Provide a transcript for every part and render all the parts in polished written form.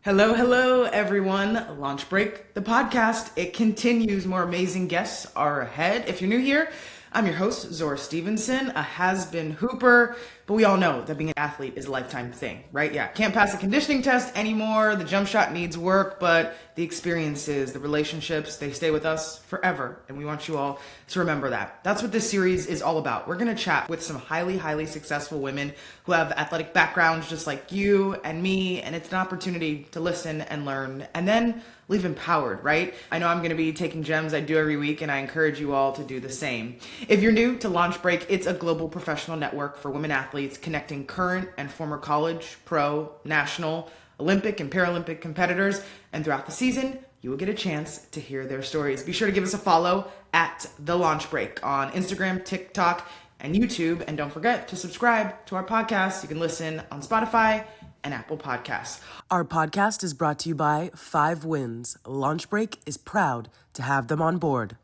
Hello, hello, everyone. Launch Break, the podcast. It continues. More amazing guests are ahead. If you're new here, I'm your host, Zora Stephenson, a has-been hooper, but we all know that being an athlete is a lifetime thing, right? Yeah, can't pass a conditioning test anymore. The jump shot needs work, but the experiences, the relationships, they stay with us forever, and we want you all to remember that. That's what this series is all about. We're going to chat with some highly successful women who have athletic backgrounds just like you and me, and it's an opportunity to listen and learn, and then leave empowered, right? I know I'm going to be taking gems I do every week, and I encourage you all to do the same. If you're new to LaunchBreak, it's a global professional network for women athletes connecting current and former college, pro, national, Olympic, and Paralympic competitors. And throughout the season, you will get a chance to hear their stories. Be sure to give us a follow at The LaunchBreak on Instagram, TikTok, and YouTube. And don't forget to subscribe to our podcast. You can listen on Spotify and Apple Podcasts. Our podcast is brought to you by 5 Wins. LaunchBreak is proud to have them on board.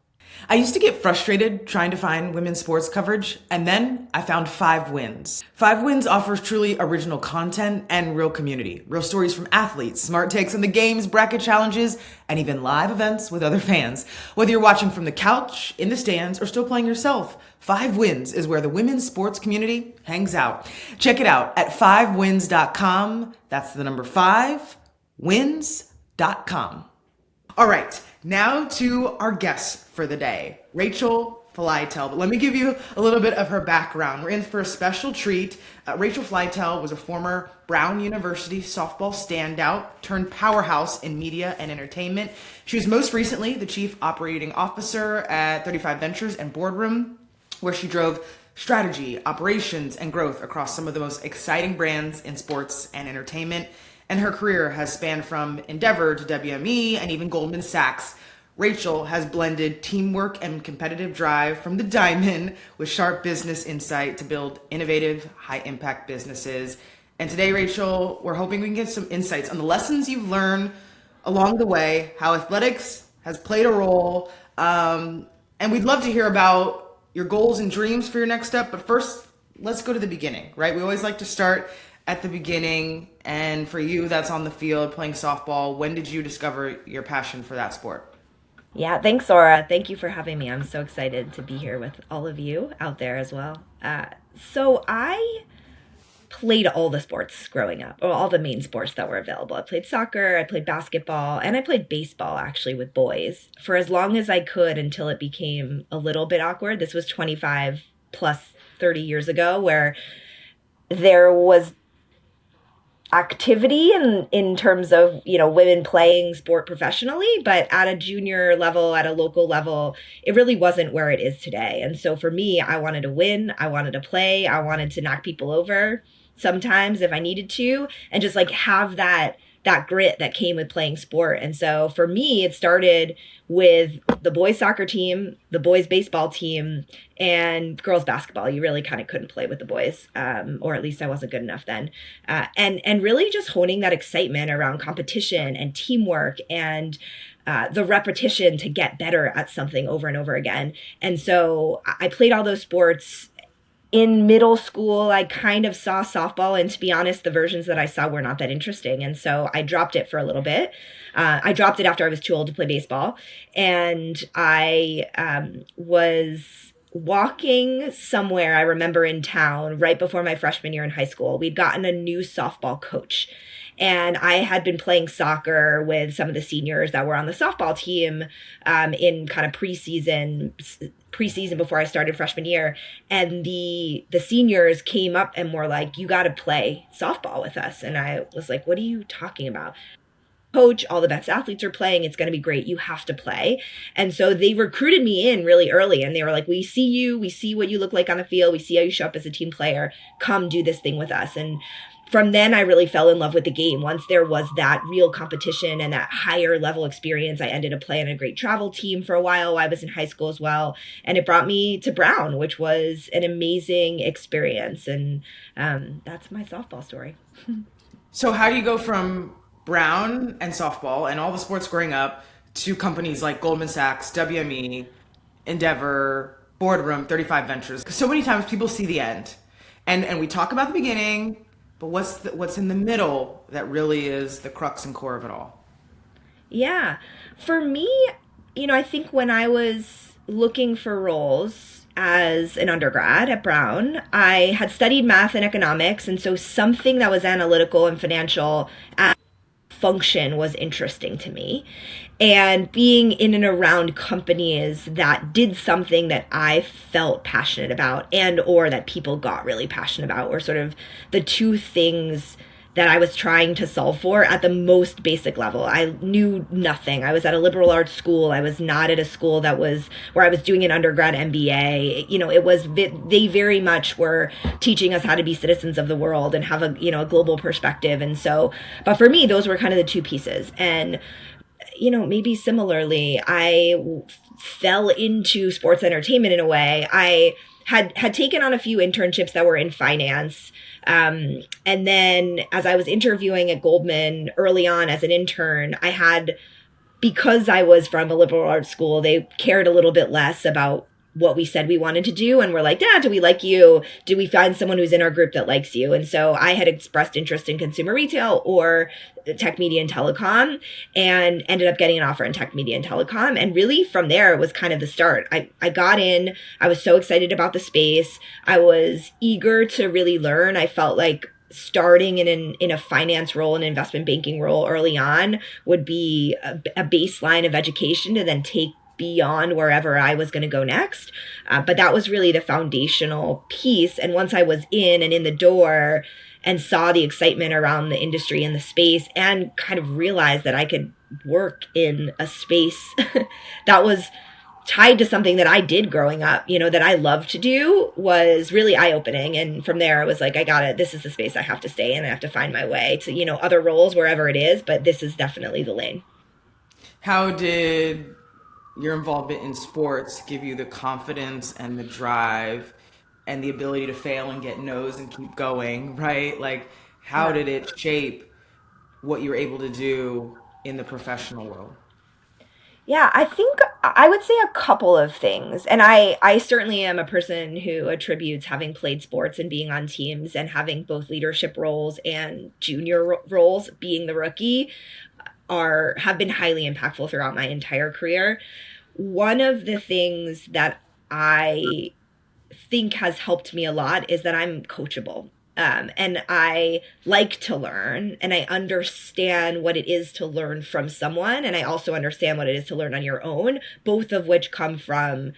I used to get frustrated trying to find women's sports coverage, and then I found 5 Wins. 5 Wins offers truly original content and real community. Real stories from athletes, smart takes on the games, bracket challenges, and even live events with other fans. Whether you're watching from the couch, in the stands, or still playing yourself, 5 Wins is where the women's sports community hangs out. Check it out at 5wins.com. That's the number 5, wins.com. All right, now to our guest for the day, Rachel Fleitell. But let me give you a little bit of her background. We're in for a special treat. Rachel Fleitell was a former Brown University softball standout turned powerhouse in media and entertainment. She was most recently the chief operating officer at 35 Ventures and Boardroom, where she drove strategy, operations, and growth across some of the most exciting brands in sports and entertainment. And her career has spanned from Endeavor to WME and even Goldman Sachs. Rachel has blended teamwork and competitive drive from the diamond with sharp business insight to build innovative, high-impact businesses. And today, Rachel, we're hoping we can get some insights on the lessons you've learned along the way, how athletics has played a role, and we'd love to hear about your goals and dreams for your next step. But first, let's go to the beginning, right? We always like to start at the beginning, and for you, that's on the field playing softball. When did you discover your passion for that sport? Yeah, thanks, Zora. Thank you for having me. I'm so excited to be here with all of you out there as well. So I played all the sports growing up, or all the main sports that were available. I played soccer, I played basketball, and I played baseball actually with boys for as long as I could until it became a little bit awkward. This was 25 plus 30 years ago, where there was activity in terms of, women playing sport professionally, but at a junior level, at a local level, it really wasn't where it is today. And so for me, I wanted to win, I wanted to play, I wanted to knock people over sometimes if I needed to, and just like have that grit that came with playing sport. And so for me, it started with the boys soccer team, the boys baseball team, and girls basketball. You really kind of couldn't play with the boys, or at least I wasn't good enough then. And really just honing that excitement around competition and teamwork and the repetition to get better at something over and over again. And so I played all those sports. In middle school, I kind of saw softball, and to be honest, the versions that I saw were not that interesting. And so I dropped it for a little bit. I dropped it after I was too old to play baseball. And I was walking somewhere, I remember in town, right before my freshman year in high school. We'd gotten a new softball coach. And I had been playing soccer with some of the seniors that were on the softball team in kind of preseason before I started freshman year. And the seniors came up and were like, "You got to play softball with us." And I was like, "What are you talking about?" "Coach, all the best athletes are playing. It's going to be great. You have to play." And so they recruited me in really early, and they were like, "We see you. We see what you look like on the field. We see how you show up as a team player. Come do this thing with us." And from then, I really fell in love with the game. Once there was that real competition and that higher level experience, I ended up playing a great travel team for a while. I was in high school as well. And it brought me to Brown, which was an amazing experience. And that's my softball story. So how do you go from Brown and softball and all the sports growing up to companies like Goldman Sachs, WME, Endeavor, Boardroom, 35 Ventures? Because so many times people see the end. And we talk about the beginning, But what's in the middle that really is the crux and core of it all? Yeah. For me, I think when I was looking for roles as an undergrad at Brown, I had studied math and economics. And so something that was analytical and financial function was interesting to me. And being in and around companies that did something that I felt passionate about and or that people got really passionate about were sort of the two things that I was trying to solve for at the most basic level. I knew nothing. I was at a liberal arts school. I was not at a school that was where I was doing an undergrad MBA. It was they very much were teaching us how to be citizens of the world and have a global perspective. And so, but for me, those were kind of the two pieces. And maybe similarly, I fell into sports entertainment in a way. I had taken on a few internships that were in finance. And then as I was interviewing at Goldman early on as an intern, because I was from a liberal arts school, they cared a little bit less about what we said we wanted to do. And we're like, yeah, do we like you? Do we find someone who's in our group that likes you? And so I had expressed interest in consumer retail or tech media and telecom and ended up getting an offer in tech media and telecom. And really from there, it was kind of the start. I got in, I was so excited about the space. I was eager to really learn. I felt like starting in a finance role, an investment banking role early on would be a baseline of education to then take beyond wherever I was going to go next. But that was really the foundational piece. And once I was in and in the door and saw the excitement around the industry and the space and kind of realized that I could work in a space that was tied to something that I did growing up, that I loved to do, was really eye-opening. And from there, I was like, I got it. This is the space I have to stay in. I have to find my way to, other roles wherever it is. But this is definitely the lane. How did your involvement in sports give you the confidence and the drive and the ability to fail and get no's and keep going, right? Like, how Yeah. did it shape what you were able to do in the professional world? Yeah, I think I would say a couple of things. And I certainly am a person who attributes having played sports and being on teams and having both leadership roles and junior roles, being the rookie, have been highly impactful throughout my entire career. One of the things that I think has helped me a lot is that I'm coachable. And I like to learn and I understand what it is to learn from someone. And I also understand what it is to learn on your own, both of which come from,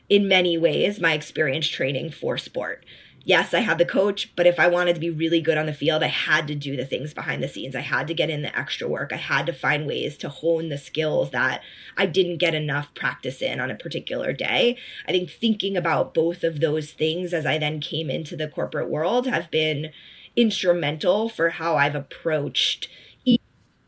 in many ways, my experience training for sport. Yes, I had the coach, but if I wanted to be really good on the field, I had to do the things behind the scenes. I had to get in the extra work. I had to find ways to hone the skills that I didn't get enough practice in on a particular day. I think thinking about both of those things as I then came into the corporate world have been instrumental for how I've approached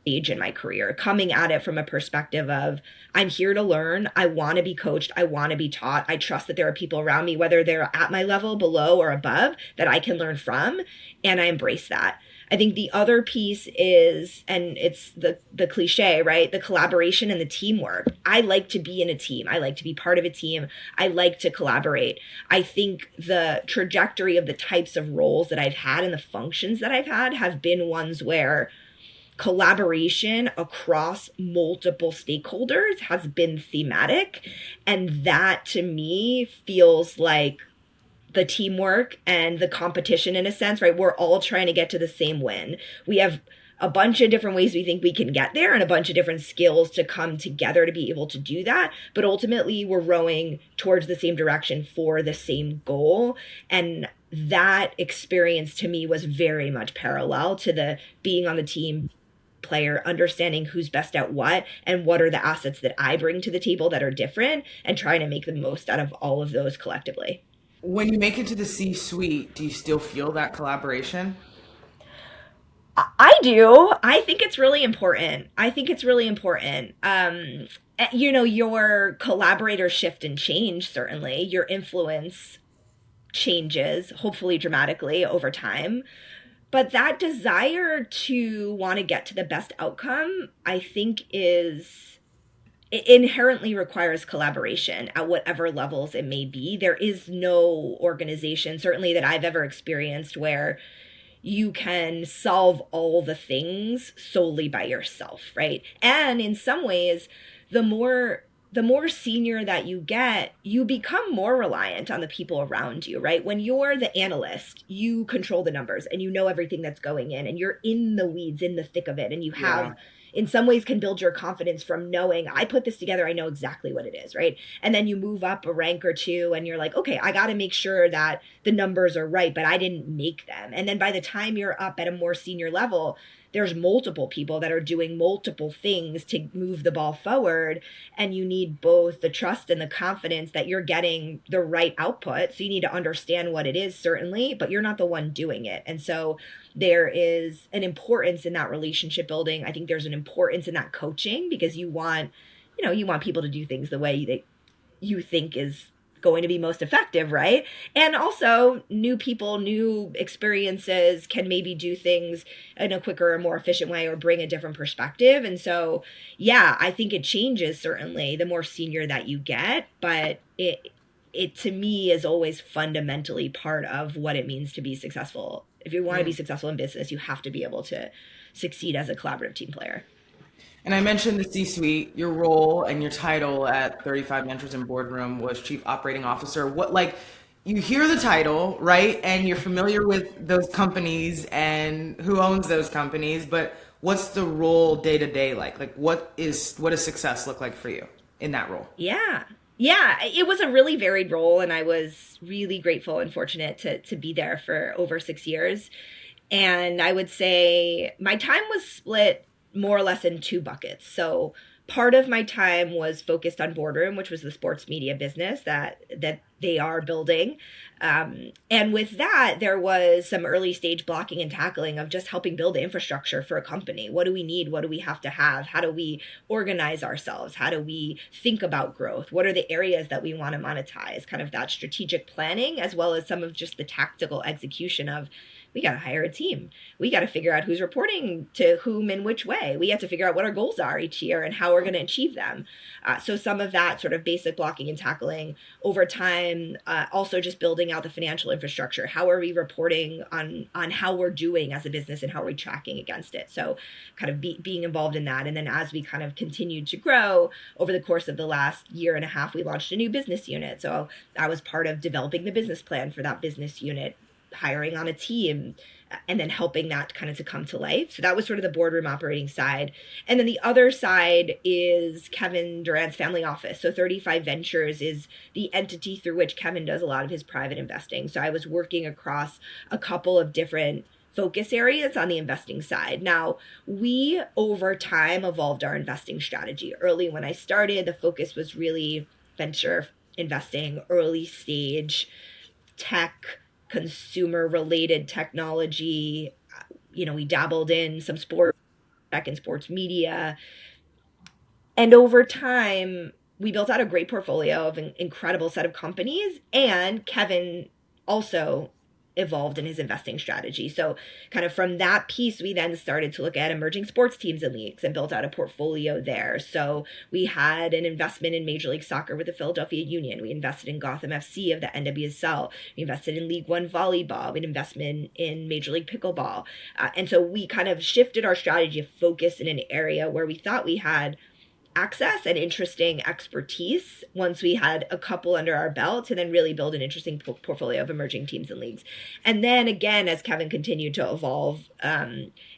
stage in my career, coming at it from a perspective of I'm here to learn. I want to be coached. I want to be taught. I trust that there are people around me, whether they're at my level, below, or above, that I can learn from. And I embrace that. I think the other piece is, and it's the cliche, right? The collaboration and the teamwork. I like to be in a team. I like to be part of a team. I like to collaborate. I think the trajectory of the types of roles that I've had and the functions that I've had have been ones where collaboration across multiple stakeholders has been thematic. And that to me feels like the teamwork and the competition in a sense, right? We're all trying to get to the same win. We have a bunch of different ways we think we can get there and a bunch of different skills to come together to be able to do that. But ultimately, we're rowing towards the same direction for the same goal. And that experience to me was very much parallel to the being on the team player, understanding who's best at what and what are the assets that I bring to the table that are different and trying to make the most out of all of those collectively. When you make it to the C-suite, do you still feel that collaboration? I do. I think it's really important. I think it's really important. Your collaborators shift and change, certainly. Your influence changes, hopefully dramatically over time. But that desire to want to get to the best outcome, I think, is it inherently requires collaboration at whatever levels it may be. There is no organization, certainly that I've ever experienced, where you can solve all the things solely by yourself, right? And in some ways, the more the more senior that you get, you become more reliant on the people around you, right? When you're the analyst, you control the numbers and you know everything that's going in and you're in the weeds, in the thick of it. And you have, Yeah. in some ways, can build your confidence from knowing I put this together, I know exactly what it is, right? And then you move up a rank or two and you're like, okay, I got to make sure that the numbers are right, but I didn't make them. And then by the time you're up at a more senior level, there's multiple people that are doing multiple things to move the ball forward, and you need both the trust and the confidence that you're getting the right output. So you need to understand what it is, certainly, but you're not the one doing it. And so there is an importance in that relationship building. I think there's an importance in that coaching, because you want, you want people to do things the way that you think is going to be most effective, right? And also, new people, new experiences can maybe do things in a quicker or more efficient way or bring a different perspective. And so, yeah, I think it changes, certainly, the more senior that you get, but it to me is always fundamentally part of what it means to be successful. If you want to be successful in business, you have to be able to succeed as a collaborative team player. And I mentioned the C-suite, your role and your title at 35 Ventures in Boardroom was Chief Operating Officer. What, like, you hear the title, right? And you're familiar with those companies and who owns those companies, but what's the role day to day like? Like, what does success look like for you in that role? Yeah. Yeah, it was a really varied role, and I was really grateful and fortunate to be there for over 6 years. And I would say my time was split more or less in two buckets. So part of my time was focused on Boardroom, which was the sports media business that they are building. And with that, there was some early stage blocking and tackling of just helping build the infrastructure for a company. What do we need? What do we have to have? How do we organize ourselves? How do we think about growth? What are the areas that we want to monetize? Kind of that strategic planning, as well as some of just the tactical execution of, we got to hire a team. We got to figure out who's reporting to whom in which way. We have to figure out what our goals are each year and how we're going to achieve them. So some of that sort of basic blocking and tackling over time, also just building out the financial infrastructure. How are we reporting on how we're doing as a business and how are we tracking against it? So kind of being involved in that. And then as we kind of continued to grow over the course of the last year and a half, we launched a new business unit. So I was part of developing the business plan for that business unit, hiring on a team, and then helping that kind of to come to life. So that was sort of the Boardroom operating side. And then the other side is Kevin Durant's family office. So 35 Ventures is the entity through which Kevin does a lot of his private investing. So I was working across a couple of different focus areas on the investing side. Now, we over time evolved our investing strategy. Early when I started, the focus was really venture investing, early stage tech, consumer related technology. We dabbled in some sport tech and sports media. And over time, we built out a great portfolio of an incredible set of companies. And Kevin also evolved in his investing strategy. So kind of from that piece, we then started to look at emerging sports teams and leagues and built out a portfolio there. So we had an investment in Major League Soccer with the Philadelphia Union. We invested in Gotham FC of the NWSL. We invested in League One volleyball. We had investment in Major League Pickleball. And so we kind of shifted our strategy of focus in an area where we thought we had access and interesting expertise once we had a couple under our belt, to then really build an interesting portfolio of emerging teams and leagues. And then again, as Kevin continued to evolve,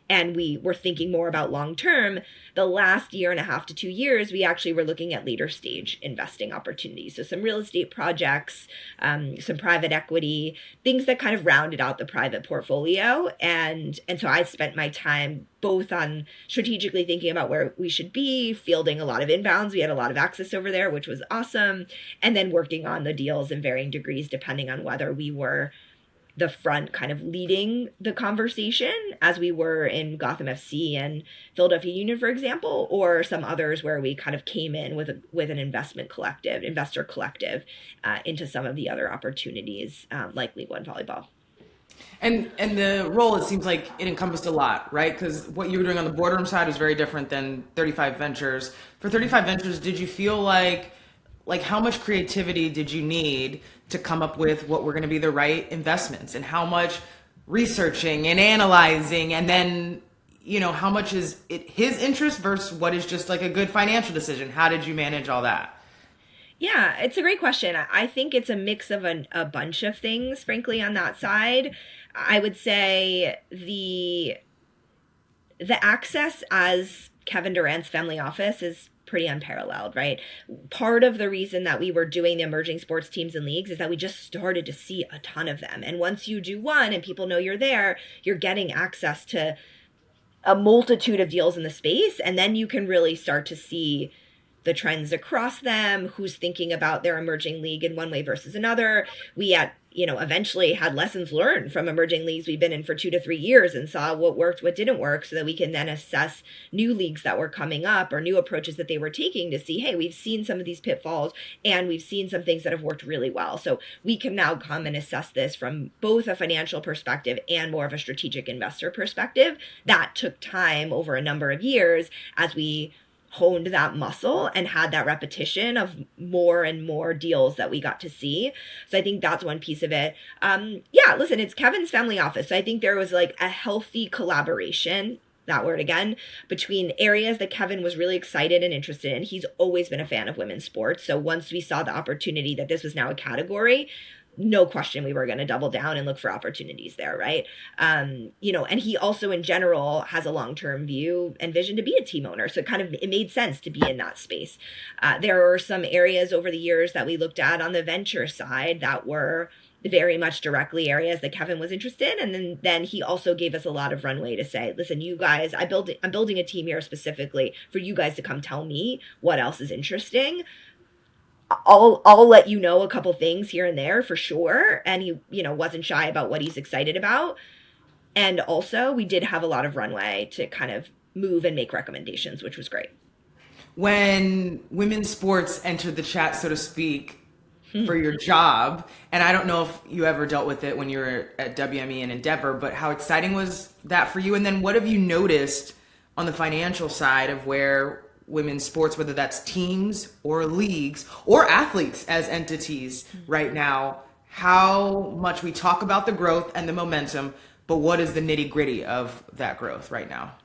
and we were thinking more about long term, the last year and a half to 2 years, we actually were looking at later stage investing opportunities. So some real estate projects, some private equity, things that kind of rounded out the private portfolio. And so I spent my time both on strategically thinking about where we should be, fielding a lot of inbounds. We had a lot of access over there, which was awesome. And then working on the deals in varying degrees, depending on whether we were the front kind of leading the conversation, as we were in Gotham FC and Philadelphia Union, for example, or some others where we kind of came in with an investor collective into some of the other opportunities, like League One volleyball. And the role, it seems like it encompassed a lot, right? Because what you were doing on the Boardroom side was very different than 35 Ventures. For 35 Ventures, did you feel like how much creativity did you need to come up with what were going to be the right investments, and how much researching and analyzing, and then how much is it his interest versus what is just like a good financial decision? How did you manage all that? Yeah, it's a great question. I think it's a mix of a bunch of things, frankly, on that side. I would say the access as Kevin Durant's family office is pretty unparalleled, right? Part of the reason that we were doing the emerging sports teams and leagues is that we just started to see a ton of them. And once you do one and people know you're there, you're getting access to a multitude of deals in the space. And then you can really start to see the trends across them, who's thinking about their emerging league in one way versus another. We eventually had lessons learned from emerging leagues we've been in for 2 to 3 years and saw what worked, what didn't work, so that we can then assess new leagues that were coming up or new approaches that they were taking to see, hey, we've seen some of these pitfalls and we've seen some things that have worked really well. So we can now come and assess this from both a financial perspective and more of a strategic investor perspective. That took time over a number of years as we honed that muscle and had that repetition of more and more deals that we got to see. So I think that's one piece of it. Yeah, listen, it's Kevin's family office. So I think there was like a healthy collaboration, that word again, between areas that Kevin was really excited and interested in. He's always been a fan of women's sports. So once we saw the opportunity that this was now a category, no question we were going to double down and look for opportunities there, right? And he also in general has a long-term view and vision to be a team owner. So it made sense to be in that space. There were some areas over the years that we looked at on the venture side that were very much directly areas that Kevin was interested in. And then he also gave us a lot of runway to say, listen, you guys, I'm building a team here specifically for you guys to come tell me what else is interesting. I'll let you know a couple things here and there for sure. And he, wasn't shy about what he's excited about. And also we did have a lot of runway to kind of move and make recommendations, which was great. When women's sports entered the chat, so to speak, for your job, and I don't know if you ever dealt with it when you were at WME and Endeavor, but how exciting was that for you? And then what have you noticed on the financial side of where women's sports, whether that's teams or leagues or athletes as entities right now, how much we talk about the growth and the momentum, but what is the nitty gritty of that growth right now?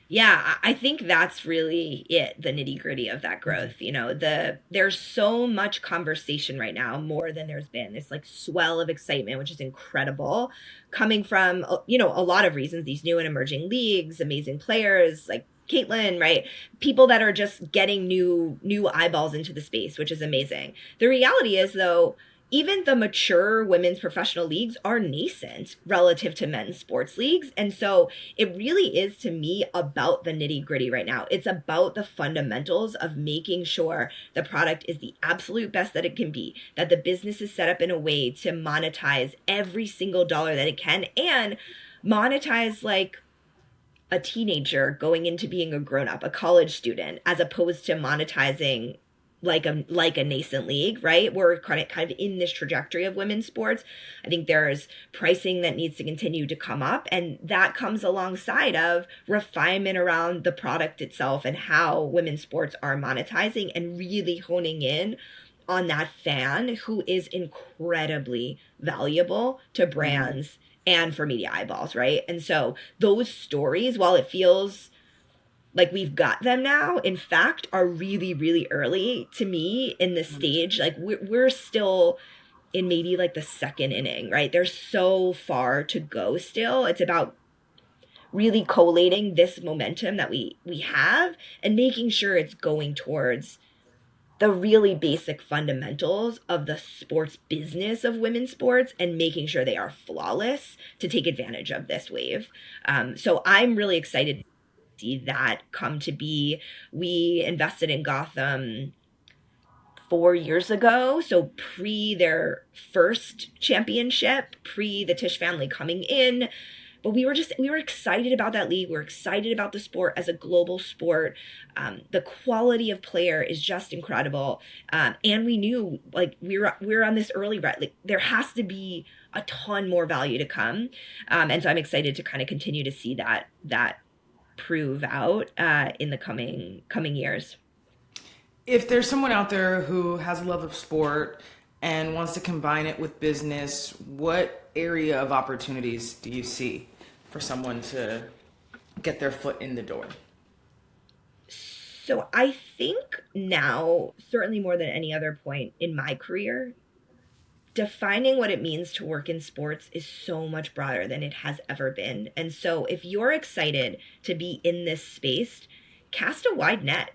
Yeah, I think that's really it, the nitty gritty of that growth. There's so much conversation right now, more than there's been. This like swell of excitement, which is incredible, coming from, a lot of reasons, these new and emerging leagues, amazing players like Caitlin, right? People that are just getting new eyeballs into the space, which is amazing. The reality is, though, even the mature women's professional leagues are nascent relative to men's sports leagues. And so it really is, to me, about the nitty gritty right now. It's about the fundamentals of making sure the product is the absolute best that it can be, that the business is set up in a way to monetize every single dollar that it can, and monetize like a teenager going into being a grown-up, a college student, as opposed to monetizing like a nascent league, right? We're kind of in this trajectory of women's sports. I think there's pricing that needs to continue to come up, and that comes alongside of refinement around the product itself and how women's sports are monetizing, and really honing in on that fan who is incredibly valuable to brands and for media eyeballs, right? And so those stories, while it feels like we've got them now, in fact, are really, really early to me in this stage. Like we're still in maybe like the second inning, right? There's so far to go still. It's about really collating this momentum that we have and making sure it's going towards the really basic fundamentals of the sports business of women's sports, and making sure they are flawless to take advantage of this wave. So I'm really excited to see that come to be. We invested in Gotham 4 years ago, so pre their first championship, pre the Tisch family coming in. But we were excited about that league. We're excited about the sport as a global sport. The quality of player is just incredible. And we knew like we were on this early rut. Like there has to be a ton more value to come. And so I'm excited to kind of continue to see that prove out in the coming years. If there's someone out there who has a love of sport and wants to combine it with business, what area of opportunities do you see for someone to get their foot in the door? So I think now, certainly more than any other point in my career, defining what it means to work in sports is so much broader than it has ever been. And so if you're excited to be in this space, cast a wide net.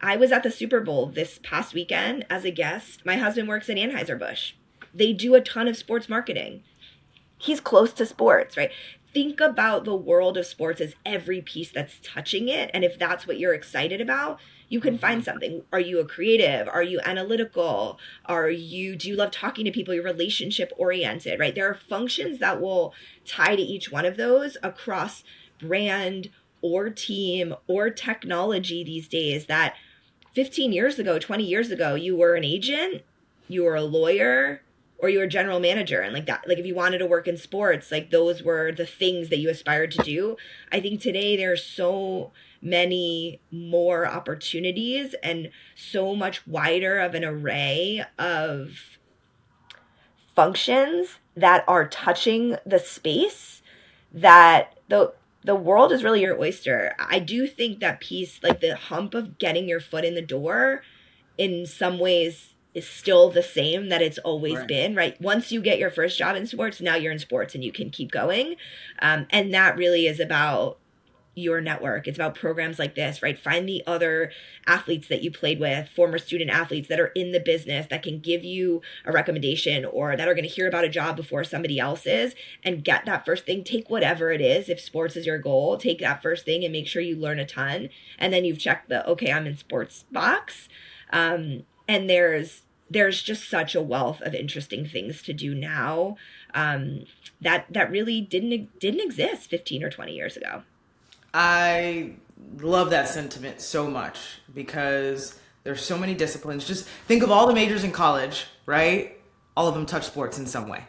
I was at the Super Bowl this past weekend as a guest. My husband works at Anheuser-Busch. They do a ton of sports marketing. He's close to sports, right? Think about the world of sports as every piece that's touching it. And if that's what you're excited about, you can find something. Are you a creative? Are you analytical? Do you love talking to people? You're relationship oriented, right? There are functions that will tie to each one of those across brand or team or technology these days that 15 years ago, 20 years ago, you were an agent, you were a lawyer, or you were a general manager. And like that, like if you wanted to work in sports, like those were the things that you aspired to do. I think today there's so many more opportunities and so much wider of an array of functions that are touching the space that the world is really your oyster. I do think that piece, like the hump of getting your foot in the door, in some ways is still the same that it's always been, right? Once you get your first job in sports, now you're in sports and you can keep going. And that really is about your network. It's about programs like this, right? Find the other athletes that you played with, former student athletes that are in the business that can give you a recommendation or that are going to hear about a job before somebody else is, and get that first thing. Take whatever it is. If sports is your goal, take that first thing and make sure you learn a ton. And then you've checked the, okay, I'm in sports box. And there's just such a wealth of interesting things to do now that really didn't exist 15 or 20 years ago. I love that sentiment so much because there's so many disciplines. Just think of all the majors in college, right? All of them touch sports in some way,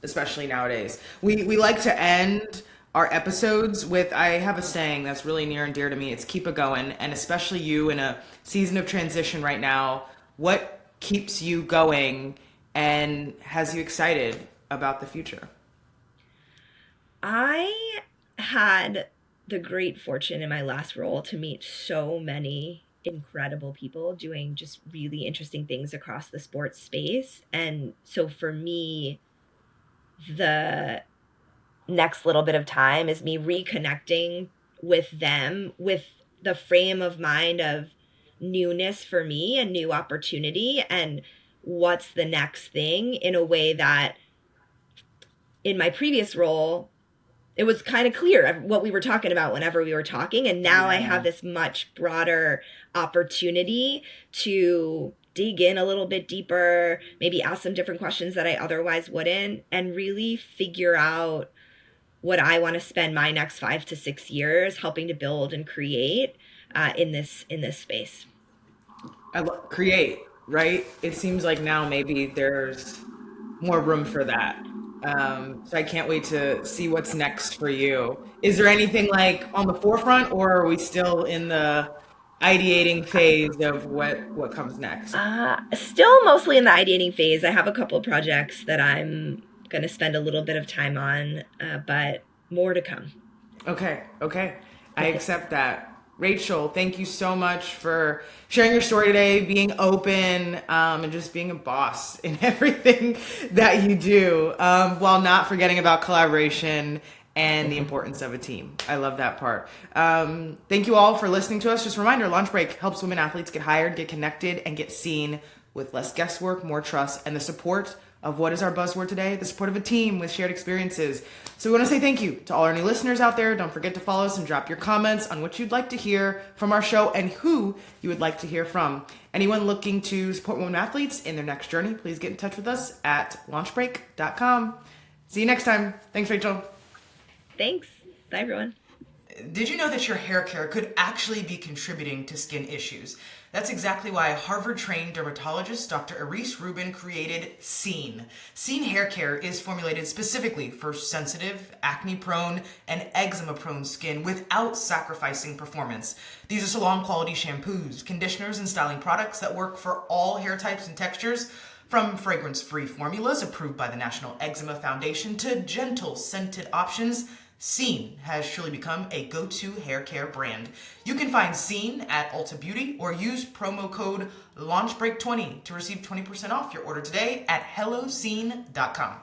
especially nowadays. We like to end our episodes with, I have a saying that's really near and dear to me. It's keep it going. And especially you in a season of transition right now, what keeps you going and has you excited about the future? I had the great fortune in my last role to meet so many incredible people doing just really interesting things across the sports space. And so for me, the next little bit of time is me reconnecting with them with the frame of mind of newness for me and new opportunity and what's the next thing, in a way that in my previous role, it was kind of clear what we were talking about whenever we were talking. And now I have this much broader opportunity to dig in a little bit deeper, maybe ask some different questions that I otherwise wouldn't, and really figure out what I want to spend my next 5 to 6 years helping to build and create in this space. Create, right? It seems like now maybe there's more room for that. So I can't wait to see what's next for you. Is there anything like on the forefront, or are we still in the ideating phase of what comes next? Still mostly in the ideating phase. I have a couple of projects that I'm going to spend a little bit of time on, but more to come. Okay. I accept that. Rachel, thank you so much for sharing your story today, being open, and just being a boss in everything that you do, while not forgetting about collaboration and the importance of a team. I love that part. Thank you all for listening to us. Just a reminder, LaunchBreak helps women athletes get hired, get connected, and get seen with less guesswork, more trust, and the support of what is our buzzword today, the support of a team with shared experiences. So we want to say thank you to all our new listeners out there. Don't forget to follow us and drop your comments on what you'd like to hear from our show and who you would like to hear from. Anyone looking to support women athletes in their next journey, please get in touch with us at launchbreak.com. See you next time. Thanks, Rachel. Thanks. Bye, everyone. Did you know that your hair care could actually be contributing to skin issues? That's exactly why Harvard-trained dermatologist Dr. Arise Rubin created Scene. Scene hair care is formulated specifically for sensitive, acne-prone, and eczema-prone skin without sacrificing performance. These are salon-quality shampoos, conditioners, and styling products that work for all hair types and textures, From fragrance-free formulas approved by the National Eczema Foundation to gentle scented options, Scene has truly become a go-to hair care brand. You can find Scene at Ulta Beauty or use promo code LaunchBreak20 to receive 20% off your order today at helloscene.com.